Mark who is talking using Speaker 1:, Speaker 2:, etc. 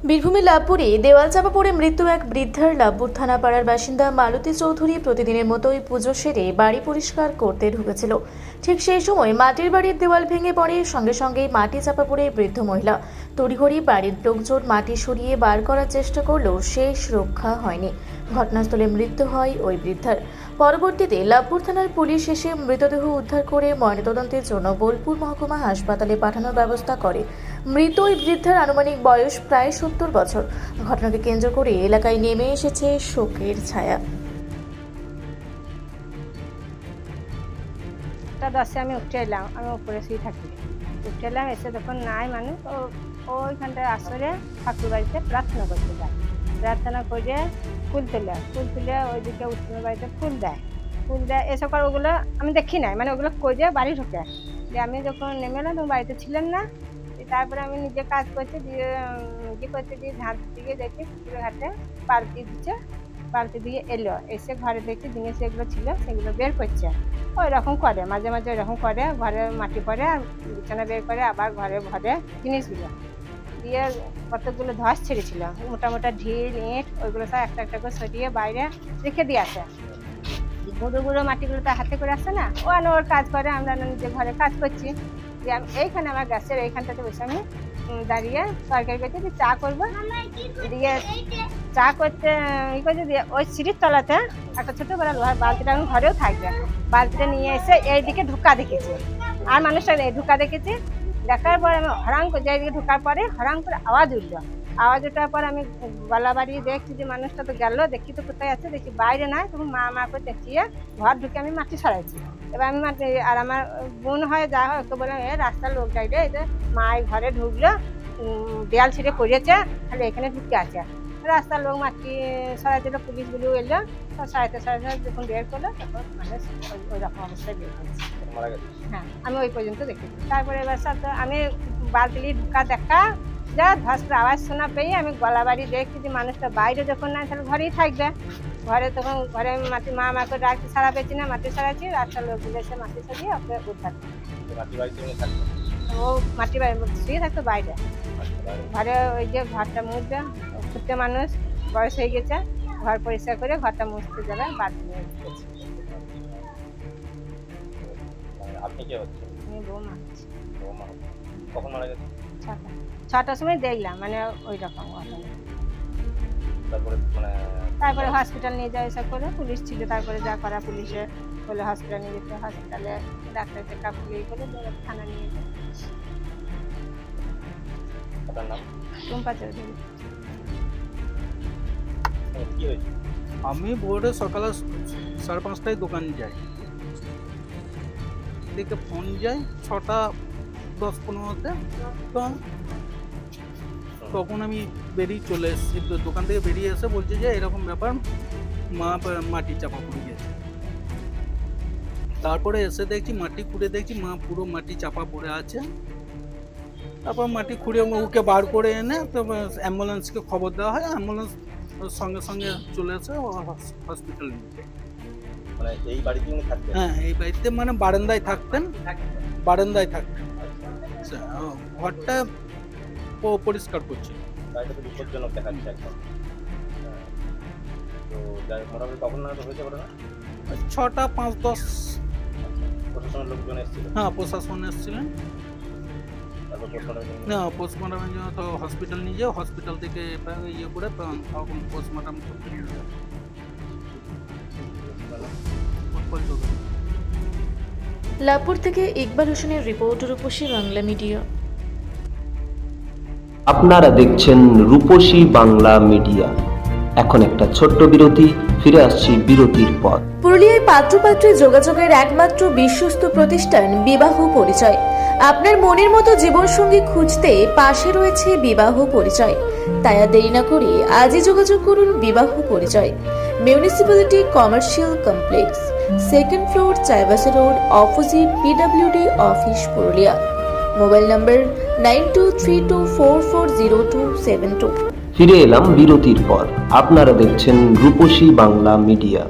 Speaker 1: বীরভূমের লাভপুরে দেওয়াল চাপা পড়ে মৃত্যু এক বৃদ্ধার। লাভপুর থানা পাড়ার বাসিন্দা মালতী চৌধুরী প্রতিদিনের মতোই পুজো সেরে বাড়ি পরিষ্কার করতে ঢুকেছিল। ঠিক সেই সময় মাটির বাড়ির দেওয়াল ভেঙে পড়ে, সঙ্গে সঙ্গে মাটি চাপা পড়ে বৃদ্ধ মহিলা। তড়িঘড়ি বাড়ির লোকজন মাটি সরিয়ে বার করার চেষ্টা করলেও শেষ রক্ষা হয়নি। ঘটনাস্থলে মৃত্যু হয় ওই বৃদ্ধার। পরবর্তীতে লাভপুর থানার পুলিশ এসে মৃতদেহ উদ্ধার করে ময়নাতদন্তের জন্য বোলপুর মহকুমা হাসপাতালে পাঠানোর ব্যবস্থা করে। মৃত ওই বৃদ্ধার আনুমানিক বয়স প্রায় 70 বছর। ঘটনাকে কেন্দ্র করে এলাকায় নেমে এসেছে শোকের ছায়া।
Speaker 2: 10 আমি উঠে এলাম, আমি উপরে শুয়ে থাকি। উঠে এলাম, এসে যখন নাই মানুষ ওইখানটায় আসরে ঠাকুর বাড়িতে প্রার্থনা করতে যায়। প্রার্থনা করে ফুল তুলে ওইদিকে উঠোনের বাড়িতে ফুল দেয়। এসব করে ওগুলো আমি দেখি নাই, মানে ওগুলো করে বাড়ি ঢুকে। যে আমি যখন নেমে এলাম তখন বাড়িতে ছিলেন না। তারপরে আমি নিজে কাজ করছি, দিয়ে ঝাঁট দিয়ে দেখি পুকুরের ঘাটে বালতি দিয়ে এলো। এসে ঘরে দেখি জিনিস যেগুলো ছিল সেগুলো বের করছে। ওই রকম করে মাঝে মাঝে ওইরকম করে, ঘরে মাটি পরে বিছানা বের করে আবার ঘরে ভরে জিনিসগুলো দিয়ে কতগুলো ধস ছেড়েছিল, মোটা ঢিল ইট, ওইগুলো সব একটা একটা করে সরিয়ে বাইরে রেখে দিয়ে আসে। গুঁড়ো মাটিগুলো তো হাতে করে আসে না, ওর কাজ করে, আমরা নিজে ঘরে কাজ করছি। যে আমি এইখানে আমার গ্যাসের এইখানটাতে বসে আমি দাঁড়িয়ে তরকারি করছি, চা করবো। দিয়ে চা করতে দিয়ে ওই সিঁড়ির তলাতে একটা ছোটো করে লোহার বালতিটা আমি ঘরেও থাকবে, বালতিটা নিয়ে এসে এইদিকে ঢুকা দেখেছি। আর মানুষটা ঢুকা দেখেছি। দেখার পর আমি হরাং করে এইদিকে ঢুকার পরে হরাং করে আওয়াজ উঠলো। আওয়াজ ওঠার পর আমি গলা বাড়িয়ে দেখছি যে মানুষটা তো গেল, দেখি তো কোথায় আছে, দেখি বাইরে নাই। তখন মা করে দেখিয়ে ঘর ঢুকে আমি মাটি সরাইছি। এবার আমি মাটি, আর আমার বোন হয় যা হয় ওকে বললাম, রাস্তার লোক যাইলে এই যে মা ঘরে ঢুকলো, দেয়াল ছিঁড়ে পড়েছে, খালি এখানে ঢুকে আছে। রাস্তার লোক মাটি সরাইছিল, পুলিশগুলো এলো, সরাইতে যখন বের করলো তখন মানুষ ওই রকম অবস্থায় বের করেছে। হ্যাঁ, আমি ওই পর্যন্ত দেখেছি। তারপরে এবার সাথে আমি বালতি ঢুকা দেখা যা ধসটার আওয়াজ শোনা পেয়ে আমি গলা বাড়ি দেখছি যে মানুষটা বাইরে যখন নাই তাহলে ঘরেই থাকবে। ঘরে তখন ঘরে মাটি মা আমাকে ডাকতে সারা পেয়েছি না, মাটি সারাচ্ছি। রাস্তার লোকগুলো এসে মাটি সারিয়ে ওকে উদ্ধার। ও মাটি বাড়ি শুয়ে থাকতো বাইরে, ঘরে ওই যে ঘরটা মুছবে, ছুটতে মানুষ বয়স হয়ে গেছে, ঘর পরিষ্কার করে ঘরটা মুছতে যাবে, বাদ দিয়ে গেছে।
Speaker 3: আপনি কি হচ্ছে?
Speaker 2: আমি বৌমা হচ্ছি।
Speaker 3: কখন মারা গেছে?
Speaker 2: 6টার সময় দেখলাম, মানে ওই রকম ঘটনা। তারপরে হসপিটাল নিয়ে যাওয়া এসব করে, পুলিশ ছিল। তারপরে যা করা পুলিশে বলে হসপিটাল নিয়ে যেতে, হসপিটালে ডাক্তার চেক আপ করে থানা নিয়ে যেতে। টুম্পা চৌধুরী।
Speaker 4: আমি ভোরে সকালে 5:30টায় দোকান যাই, দিকে ফোন যায় 6টা 10-15তে। তখন আমি বেরিয়ে চলে এসেছি, দোকান থেকে বেরিয়ে এসে বলছে যে এরকম ব্যাপার, মা মাটি চাপা পড়ে গেছে। তারপরে এসে দেখছি মাটি খুঁড়ে দেখছি মা পুরো মাটি চাপা পড়ে আছে। তারপর মাটি খুঁড়ে ওকে বার করে এনে তো অ্যাম্বুলেন্সকে খবর দেওয়া হয়। অ্যাম্বুলেন্স সঙ্গে সঙ্গে চলে এসে হসপিটালে নিয়ে।
Speaker 3: মানে এই বাড়িতে উনি থাকতেন?
Speaker 4: হ্যাঁ, এই বাড়িতে মানে বারান্দায় থাকতেন। ঘরটা পরিষ্কার করছে।
Speaker 3: বাড়িটা তো বিপজ্জনক দেখাচ্ছে একদম। তো মোটামুটি কখন নাগাদ হয়েছে ঘটনা?
Speaker 4: 6টা 5-10।
Speaker 3: প্রশাসনের লোকজন এসেছিল?
Speaker 4: হ্যাঁ, প্রশাসন এসেছিলেন।
Speaker 3: তারপর
Speaker 4: পোস্টমর্টমের জন্য তো হসপিটাল নিয়ে যাও, হসপিটাল থেকে ইয়ে করে তখন পোস্টমর্টম করতে নিয়ে যাও।
Speaker 1: লাভপুর থেকে ইকবাল হোসেনের রিপোর্ট, রূপসী বাংলা মিডিয়া।
Speaker 5: আপনারা দেখছেন রূপসী বাংলা মিডিয়া। এখন একটা ছোট্ট বিরতি, ফিরে আসছি বিরতির পর।
Speaker 1: পুরুলিয়ায় পাত্রপাত্রী যোগাযোগের একমাত্র বিশ্বস্ত প্রতিষ্ঠান বিবাহ পরিচয়। আপনার মনের মতো জীবনসঙ্গী খুঁজতে পাশে রয়েছে বিবাহ পরিচয়। তাই আর দেরি না করে আজই যোগাযোগ করুন বিবাহ পরিচয়। Municipality commercial complex, 2nd floor, Chaibasa road, opposite PWD office, Purulia. Mobile নম্বর 9232440272।
Speaker 5: ফিরে এলাম বিরতির পর। আপনারা দেখছেন রূপসী বাংলা মিডিয়া।